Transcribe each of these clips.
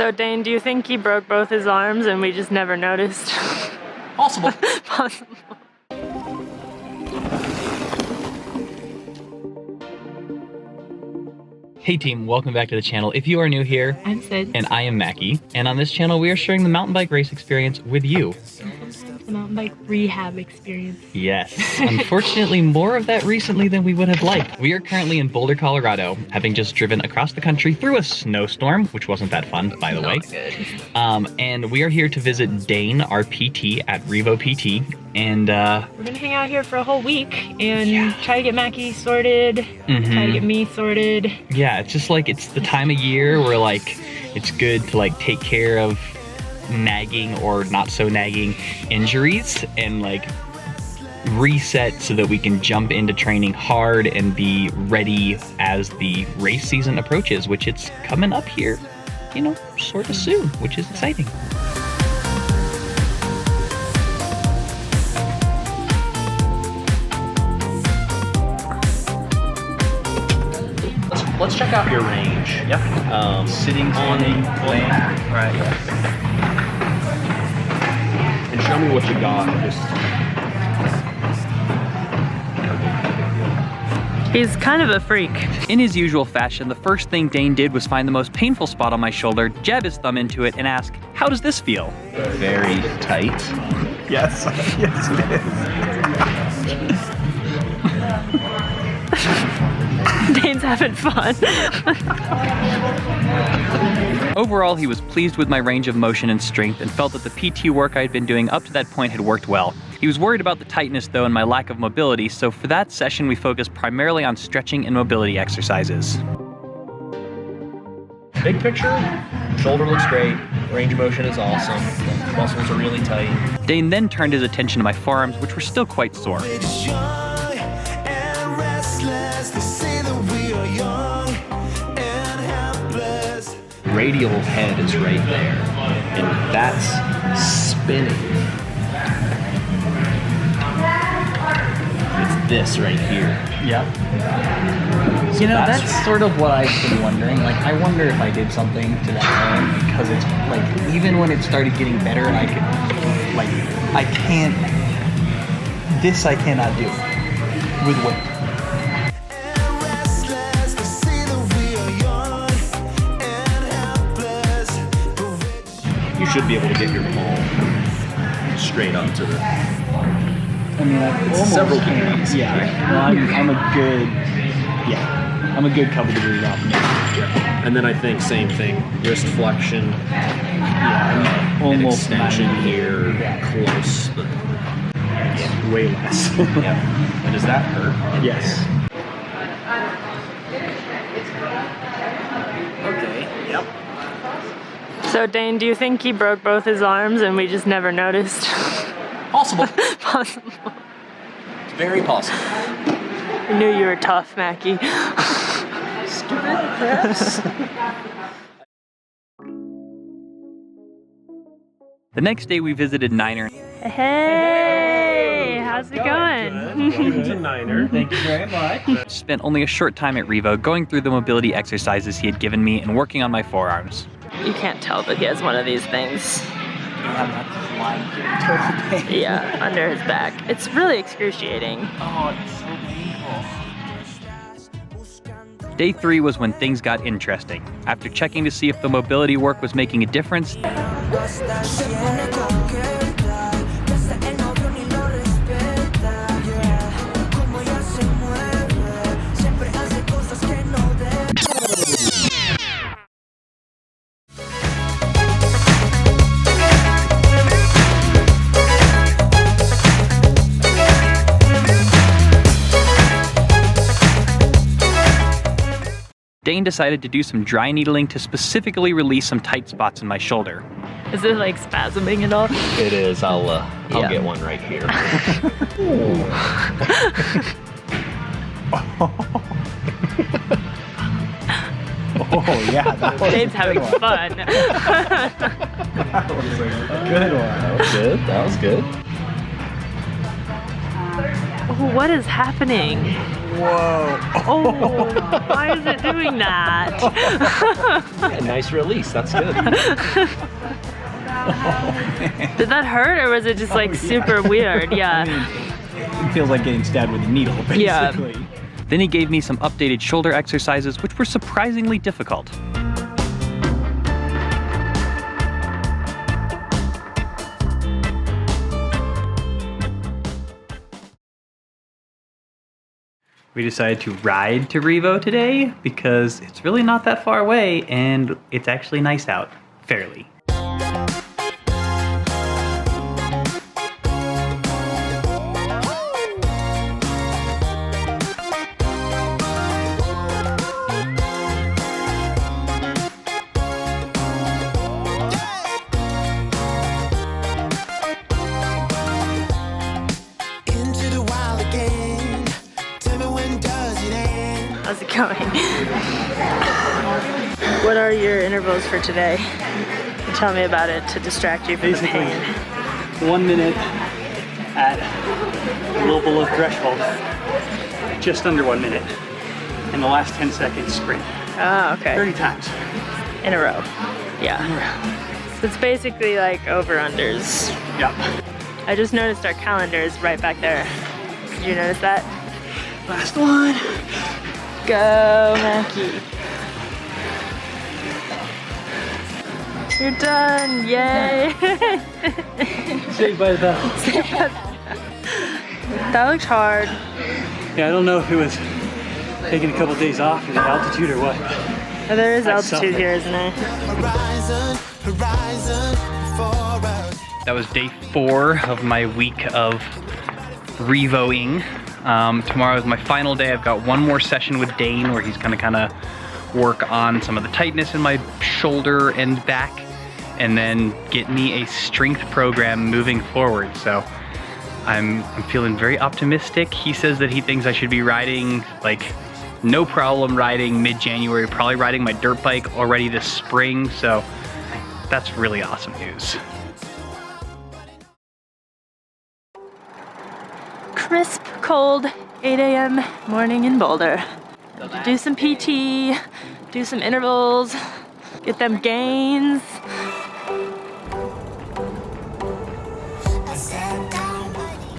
So Dane, do you think he broke both his arms and we just never noticed? Possible. Possible. Hey team, welcome back to the channel. If you are new here, I'm Sid. And I am Macky. And on this channel, we are sharing the mountain bike race experience with you. The mountain bike rehab experience. Yes. Unfortunately, more of that recently than we would have liked. We are currently in Boulder, Colorado, having just driven across the country through a snowstorm, which wasn't that fun, by the way. Good. And we are here to visit Dane, our PT at Revo PT. And we're gonna hang out here for a whole week and try to get Macky sorted, try to get me sorted. Yeah, it's just like, it's the time of year where like, it's good to like take care of nagging or not so nagging injuries and like reset so that we can jump into training hard and be ready as the race season approaches, which it's coming up here, you know, sort of soon, which is exciting. Let's check out your range. Yep. Sitting, standing, laying. Right. And show me what you got. He's kind of a freak. In his usual fashion, the first thing Dane did was find the most painful spot on my shoulder, jab his thumb into it, and ask, "How does this feel?" Very tight. Yes, yes it is. Dane's having fun. Overall, he was pleased with my range of motion and strength and felt that the PT work I had been doing up to that point had worked well. He was worried about the tightness though and my lack of mobility, so for that session we focused primarily on stretching and mobility exercises. Big picture, shoulder looks great, range of motion is awesome, muscles are really tight. Dane then turned his attention to my forearms, which were still quite sore. Radial head is right there, and that's spinning. It's this right here. Yep. So You know, that's sort of what I've been wondering. Like, I wonder if I did something to that arm, because it's like, even when it started getting better, I could, like, I cannot do with weight. You should be able to get your palm straight up to the. I mean, I almost several can. degrees. Yeah. Well, I'm a good couple degrees off now. Yeah. And then I think same thing, wrist flexion. Yeah, I'm almost extension 90. here, close, but way less. Yeah. And does that hurt? Yes. Okay. Yep. So Dane, do you think he broke both his arms and we just never noticed? Possible. Possible. It's very possible. I knew you were tough, Macky. Stupid, perhaps. The next day we visited Niner. Hey, how's it going? Welcome to Niner. Thank you very much. Spent only a short time at Revo going through the mobility exercises he had given me and working on my forearms. You can't tell, but he has one of these things. Yeah, under his back. It's really excruciating. Oh, it's so painful. Day 3 was when things got interesting. After checking to see if the mobility work was making a difference, Dane decided to do some dry needling to specifically release some tight spots in my shoulder. Is it like spasming at all? It is. I'll Yeah. get one right here. Oh, yeah. That was Dane's having fun. That was a good one. That was good. That was good. Oh, what is happening? Whoa. Oh, why is it doing that? A nice release. That's good. Did that hurt or was it just like super weird? Yeah. I mean, it feels like getting stabbed with a needle, basically. Yeah. Then he gave me some updated shoulder exercises, which were surprisingly difficult. We decided to ride to Revo today because it's really not that far away and it's actually nice out, fairly. How's it going? What are your intervals for today? Tell me about it to distract you from the pain. 1 minute at a little below threshold, just under 1 minute, and the last 10 seconds sprint. Oh, okay. 30 times. In a row. Yeah. So it's basically like over-unders. Yep. I just noticed our calendar is right back there. Did you notice that? Last one. Go, Macky. You're done, yay! Saved by the bell. That looked hard. Yeah, I don't know if it was taking a couple days off in the altitude or what. Oh, there is That's altitude something. here, isn't there? That was day 4 of my week of revoing. Tomorrow is my final day. I've got one more session with Dane where he's gonna kind of work on some of the tightness in my shoulder and back, and then get me a strength program moving forward. So I'm feeling very optimistic. He says that he thinks I should be riding, like, no problem riding mid-January, probably riding my dirt bike already this spring. So that's really awesome news. Crisp, cold, 8 a.m. morning in Boulder. Do some PT, do some intervals, get them gains.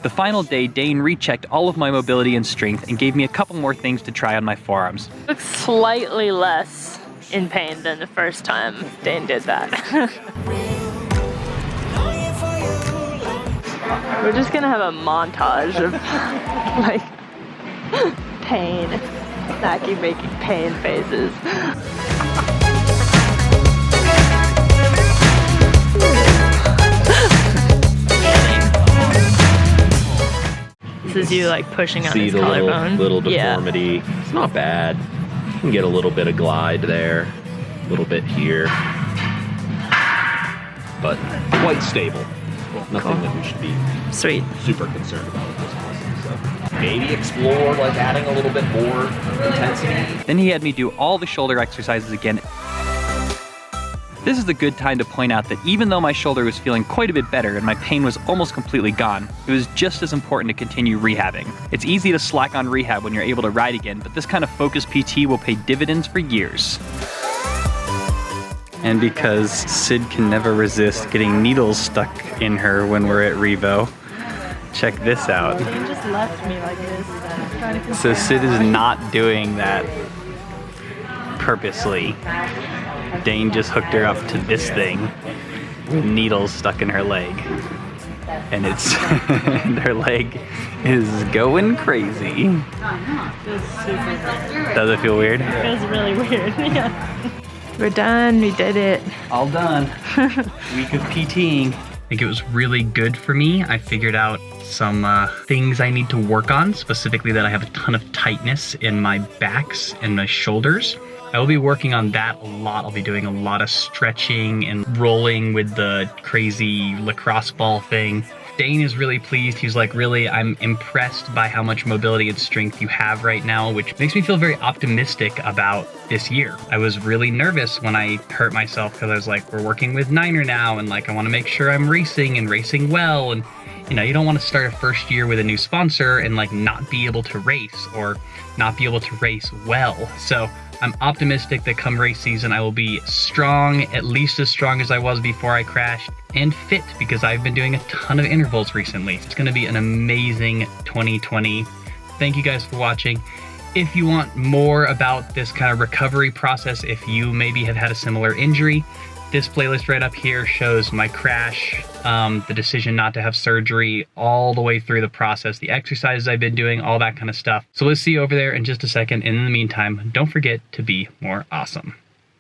The final day, Dane rechecked all of my mobility and strength and gave me a couple more things to try on my forearms. Looks slightly less in pain than the first time Dane did that. We're just gonna have a montage of like pain. Macky making pain faces. This is you like pushing on his collarbone. little deformity. It's not bad. You can get a little bit of glide there, a little bit here, but quite stable. Nothing that we should be Sweet. super concerned about at this point. So maybe explore like adding a little bit more intensity. Then he had me do all the shoulder exercises again. This is a good time to point out that even though my shoulder was feeling quite a bit better and my pain was almost completely gone, it was just as important to continue rehabbing. It's easy to slack on rehab when you're able to ride again, but this kind of focused PT will pay dividends for years. And because Sid can never resist getting needles stuck in her when we're at Revo, check this out. You just left me like this. So Sid is not doing that purposely. Dane just hooked her up to this thing with needles stuck in her leg. And it's, her leg is going crazy. Feels super weird. Does it feel weird? It feels really weird, yeah. We're done, we did it. All done. Week of PTing. I think it was really good for me. I figured out some things I need to work on, specifically that I have a ton of tightness in my backs and my shoulders. I will be working on that a lot. I'll be doing a lot of stretching and rolling with the crazy lacrosse ball thing. Dane is really pleased. He's like, really, I'm impressed by how much mobility and strength you have right now, which makes me feel very optimistic about this year. I was really nervous when I hurt myself because I was like, we're working with Niner now, and like I want to make sure I'm racing and racing well. And You know, you don't want to start a first year with a new sponsor and like not be able to race or not be able to race well. So I'm optimistic that come race season, I will be strong, at least as strong as I was before I crashed, and fit because I've been doing a ton of intervals recently. It's going to be an amazing 2020. Thank you guys for watching. If you want more about this kind of recovery process, if you maybe have had a similar injury, this playlist right up here shows my crash, the decision not to have surgery, all the way through the process, the exercises I've been doing, all that kind of stuff. So let's see you over there in just a second. And in the meantime, don't forget to be more awesome.